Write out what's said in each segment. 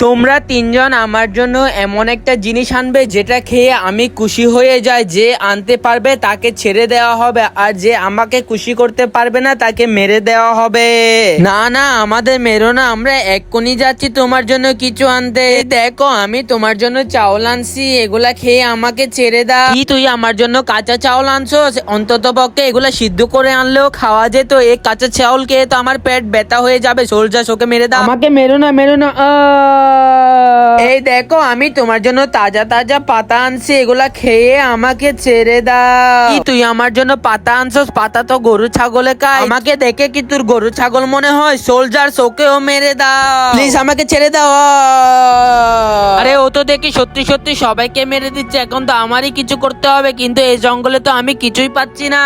তোমরা তিনজন আমার জন্য এমন একটা জিনিস আনবে যেটা খেয়ে আমি খুশি হয়ে যাই। যে আনতে পারবে তাকে ছেড়ে দেওয়া হবে, আর যে আমাকে খুশি করতে পারবে না তাকে মেরে দেওয়া হবে। না না, আমাদের মেরো না, আমরা এক্ষুনি যাচ্ছি তোমার জন্য কিছু আনতে। এই দেখো, আমি তোমার জন্য চাউল আনছি, এগুলা খেয়ে আমাকে ছেড়ে দাও। কি তুই আমার জন্য কাঁচা চাউল আনছো? অন্তত পক্ষে এগুলা সিদ্ধ করে আনলেও খাওয়া যেত। এই কাঁচা চাউল খেয়ে তো আমার পেট ব্যথা হয়ে যাবে। সোলজার, ওকে মেরে দাও। আমাকে মেরো না, মেরো না। এই দেখো, আমি তোমার জন্য তাজা তাজা পাতা আনছি, এগুলা খেয়ে আমাকে ছেড়ে দাও। কি তুই আমার জন্য পাতা আনছস? পাতা তো গরু ছাগলে খায়। আমাকে দেখে কি তোর গরু ছাগল মনে হয়? সোলজার, ওকেও মেরে দাও প্লিজ, আমাকে ছেড়ে দাও। আরে ও তো দেখি সত্যি সত্যি সবাইকে মেরে দিচ্ছে। এখন তো আমারই কিছু করতে হবে, কিন্তু এই জঙ্গলে তো আমি কিছুই পাচ্ছি না।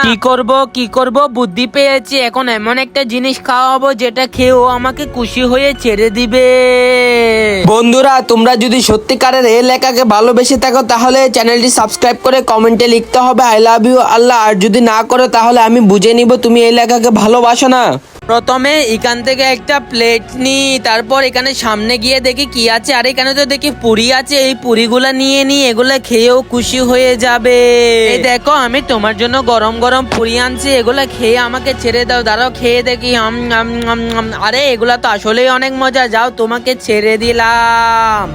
কি করব বুদ্ধি পেয়েছি। এখন এমন একটা জিনিস খাওয়াবো যেটা খেয়ে ও আমাকে খুশি হয়ে ছেড়ে দিবে। বন্ধুরা, তোমরা যদি সত্যিকারের এই লেখাকে ভালোবেসে থাকো তাহলে চ্যানেলটি সাবস্ক্রাইব করে কমেন্টে লিখতে হবে আই লাভ ইউ আল্লাহ। আর যদি না করো তাহলে আমি বুঝে নিব তুমি এই লেখাকে ভালোবাসো না। প্রথমে এখান থেকে একটা প্লেট নি, তারপর এখানে সামনে গিয়ে দেখি কি আছে। আর এখানে তো দেখি পুরি আছে, এই পুরিগুলা নিয়ে নি, এগুলা খেয়েও খুশি হয়ে যাবে। এই দেখো, আমি তোমার জন্য গরম গরম পুরি আনছি, এগুলা খেয়ে আমাকে ছেড়ে দাও। দাঁড়াও, খেয়ে দেখি। আরে এগুলা তো আসলেই অনেক মজা। যাও, তোমাকে ছেড়ে দিলাম।